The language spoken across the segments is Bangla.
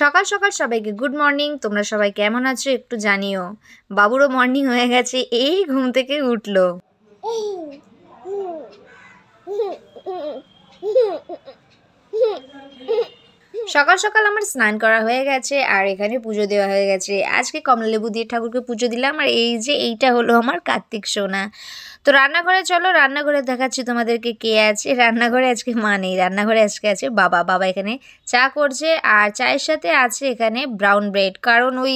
সকাল সকাল সবাইকে গুড মর্নিং। তোমরা সবাই কেমন আছো একটু জানিও। বাবুরও মর্নিং হয়ে গেছে, এই ঘুম থেকে উঠলো। সকাল সকাল আমার স্নান করা হয়ে গেছে আর এখানে পুজো দেওয়া হয়ে গেছে। আজকে কমলা লেবু দিয়ে ঠাকুরকে পুজো দিলাম। আর এই যে এইটা হলো আমার কার্তিক সোনা। তো রান্নাঘরে চলো, রান্নাঘরে দেখাচ্ছি তোমাদেরকে কে আছে। রান্নাঘরে আজকে মা নেই, রান্নাঘরে আজকে আছে বাবা। বাবা এখানে চা করছে আর চায়ের সাথে আছে এখানে ব্রাউন ব্রেড, কারণ ওই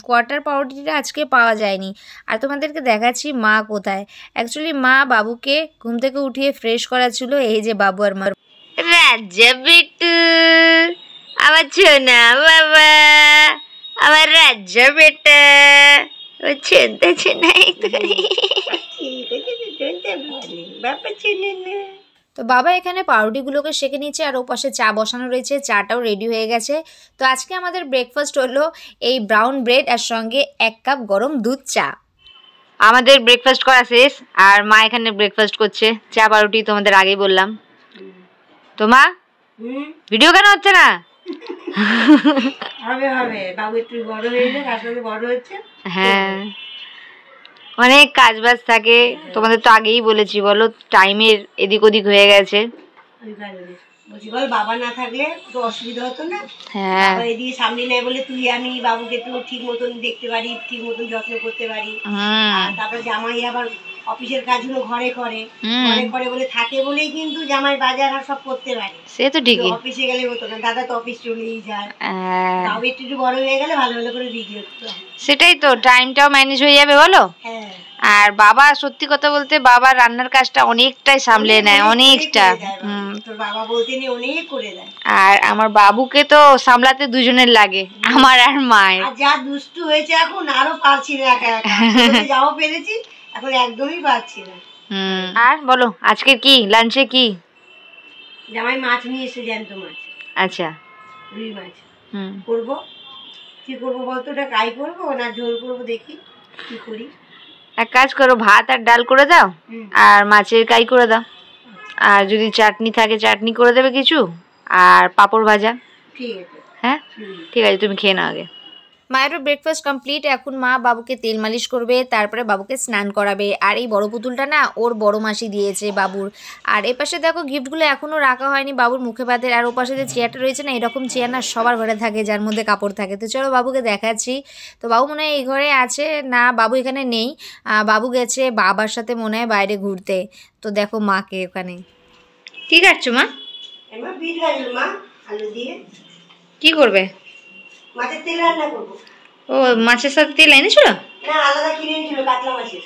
কোয়ার্টার পাউরুটিটা আজকে পাওয়া যায়নি। আর তোমাদেরকে দেখাচ্ছি মা কোথায়। অ্যাকচুয়ালি মা বাবুকে ঘুম থেকে উঠিয়ে ফ্রেশ করাচ্ছিল। এই যে বাবু আর মা। রাজা বেটু, আমার ছোনা বাবা, আমার রাজা বেটা, ও শুনতেছে না তো বাবা এখানে পাউরুটিগুলোকে সেঁকে নিচ্ছে আর ও পাশে চা বসানো রয়েছে, চাটাও রেডি হয়ে গেছে। তো আজকে আমাদের ব্রেকফাস্ট হলো এই ব্রাউন ব্রেড আর সঙ্গে 1 কাপ গরম দুধ চা। আমাদের ব্রেকফাস্ট করা শেষ আর মা এখানে ব্রেকফাস্ট করছে, চা পাউরুটি তোমাদের আগেই বললাম। তো মা ভিডিও কেন হচ্ছে না? হবে হবে, বাবু একটু বড় হয়েছে, আসলে বড় হচ্ছে। হ্যাঁ, অনেক কাজ বাজ থাকে, তোমাদের তো আগেই বলেছি, বলো টাইমের এদিক ওদিক হয়ে গেছে। বলছি বল, বাবা না থাকলে তো অসুবিধা হতো না। হ্যাঁ, বাবা এদিকে সামনে নেয় বলে তুই আমি বাবুকে একটু ঠিক মতন দেখতে পারি, ঠিক মতন যত্ন করতে পারি। আর তারপর জামাই আবার অফিসের কাজগুলো ঘরে করে, ঘরে করে বলে থাকে বলেই কিন্তু জামাই বাজার আর সব করতে পারে। সে তো ঠিকই, অফিসে গেলে হতো না, দাদা তো অফিস চলেই যায়। বাবু একটু বড় হয়ে গেলে ভালো ভালো করে ভিডিও করতে হবে। সেটাই তো, টাইমটাও ম্যানেজ হয়ে যাবে বলো। হ্যাঁ, আর বাবা সত্যি কথা বলতে বাবা রান্নার কাজটা অনেকটাই সামলে নেয়, অনেকটা। তোর বাবা বলতে নি অনেক করে দেয়। আর আমার বাবুকে তো সামলাতে দুজনের লাগে, আমার আর মায়ের। আর যা দুষ্টু হয়েছে এখন, আরো পারছি না একা একা। যাও পেরেছি, এখন একদমই পারছি না। আর বলো আজকে কি লাঞ্চে কি? জামাই মাছ নিয়ে এসে, জ্যান্ত মাছ। আচ্ছা, রুই মাছ করবো। কি করবো বলতো, ওটা ফ্রাই করবো না ঝোল করবো, দেখি কি করি। এক কাজ করো, ভাত আর ডাল করে দাও আর মাছের কাই করে দাও। আর যদি চাটনি থাকে চাটনি করে দেবে কিছু, আর পাঁপড় ভাজা। ঠিক আছে, হ্যাঁ ঠিক আছে, তুমি খেয়ে নাও আগে। মায়েরও ব্রেকফাস্ট কমপ্লিট। এখন মা বাবুকে তেল মালিশ করবে, তারপরে বাবুকে স্নান করাবে। আর এই বড় পুতুলটা না ওর বড় মাসি দিয়েছে বাবুর। আর এ পাশে দেখো গিফটগুলো এখনও রাখা হয়নি বাবুর মুখে ভাতের। আর ও পাশে যে চেয়ারটা রয়েছে না, এরকম চেয়ার না সবার ঘরে থাকে যার মধ্যে কাপড় থাকে। তো চলো বাবুকে দেখাচ্ছি। তো বাবু মনে হয় এই ঘরে আছে না, বাবু এখানে নেই। বাবু গেছে বাবার সাথে মনে হয় বাইরে ঘুরতে। তো দেখো মাকে ওখানে। কি কাটছো মা? মা আলু দিয়ে কি করবে? মাছের তেল রান্না করবো। ও, মাছের সাথে তেল এনেছিল না, আলাদা কিনে এনেছিল কাতলা মাছের।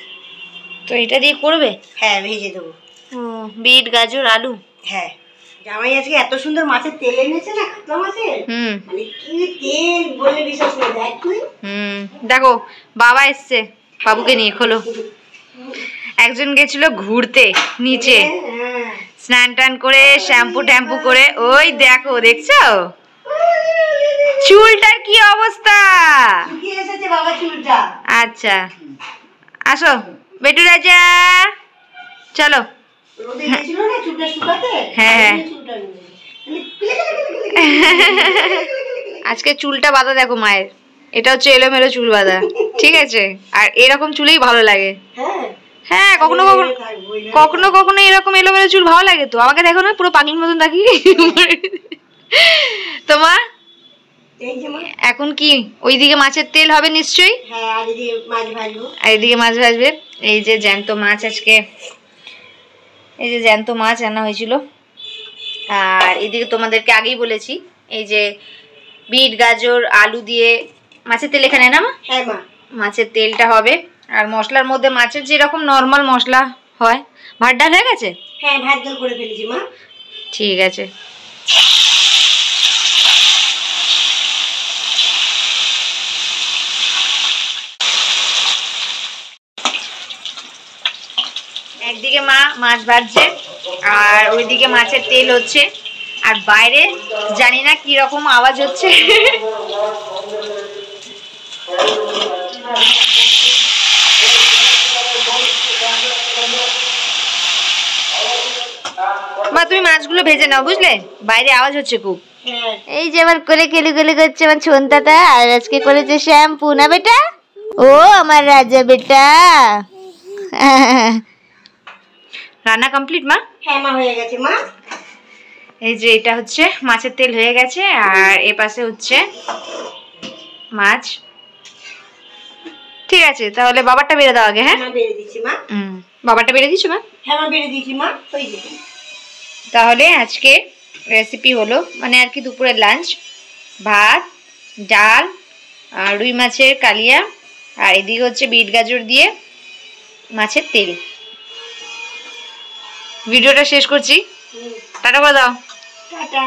তো এটা দিয়ে করবে? হ্যাঁ, ভেজে দেবো। ও, বিট গাজর আলু। হ্যাঁ, জামাই আজকে এত সুন্দর মাছের তেল এনেছে না, কাতলা মাছের। মানে কি তেল বলে বিশ্বাস করে দেখ তুই। দেখো বাবা এসছে বাবুকে নিয়ে, খোলো। একজন গেছিল ঘুরতে নিচে, স্নান টান করে শ্যাম্পু ট্যাম্পু করে, ওই দেখো দেখছো চুলটার কি অবস্থা। আচ্ছা আসো বেটু রাজা, চলো। হ্যাঁ, আজকে চুলটা বাঁধা দেখো মায়ের, এটা হচ্ছে এলোমেলো চুল বাঁধা, ঠিক আছে। আর এরকম চুলেই ভালো লাগে। হ্যাঁ, কখনো কখনো কখনো কখনো এরকম এলোমেলো চুল ভালো লাগে। তো আমাকে দেখো না, পুরো পাগলির মতন থাকি। তোমার এখন কি ওইদিকে মাছের তেল হবে নিশ্চয়ই, আর এদিকে মাছ ভাজবে। এই যে জ্যান্ত মাছ, আজকে এই যে জ্যান্ত মাছ রান্না হয়েছিল। আর এদিকে তোমাদেরকে আগেই বলেছি, এই যে বিট গাজর আলু দিয়ে মাছের তেল এখানে না মা? হ্যাঁ মা, মাছের তেলটা হবে। আর মশলার মধ্যে মাছের যেরকম নর্মাল মশলা হয়। ভাত ডাল হয়ে গেছে? হ্যাঁ, ভাত ডাল করে ফেলেছি মা। ঠিক আছে। একদিকে মা মাছ ভাজছে আর ওইদিকে মাছের তেল হচ্ছে। আর বাইরে জানি না কি রকম আওয়াজ হচ্ছে। মা তুমি মাছগুলো ভেজে নাও, বুঝলে? বাইরে আওয়াজ হচ্ছে খুব। এই যে আমার কোলে খেলু খেলু করছে আমার ছোনতাটা, আর আজকে করেছে শ্যাম্পু না বেটা? ও আমার রাজা বেটা। রান্না কমপ্লিট মা? হ্যাঁ মা, হয়ে গেছে মা। এই যে এটা হচ্ছে মাছের তেল হয়ে গেছে, আর এ পাশে হচ্ছে মাছ। ঠিক আছে, তাহলে বাবারটা বেড়ে দাও আগে। হ্যাঁ বেড়ে দিচ্ছি মা। বাবারটা বেড়ে দিচ্ছ মা? হ্যাঁ মা, বেড়ে দিচ্ছি মা। ওই যে তাহলে আজকে রেসিপি হলো মানে আর কি দুপুরের লাঞ্চ, ভাত, ডাল, রুই মাছের কালিয়া, আর এদিকে হচ্ছে বিট গাজর দিয়ে মাছের তেল। ভিডিওটা শেষ করছি, টাটা করে দাও। টাটা।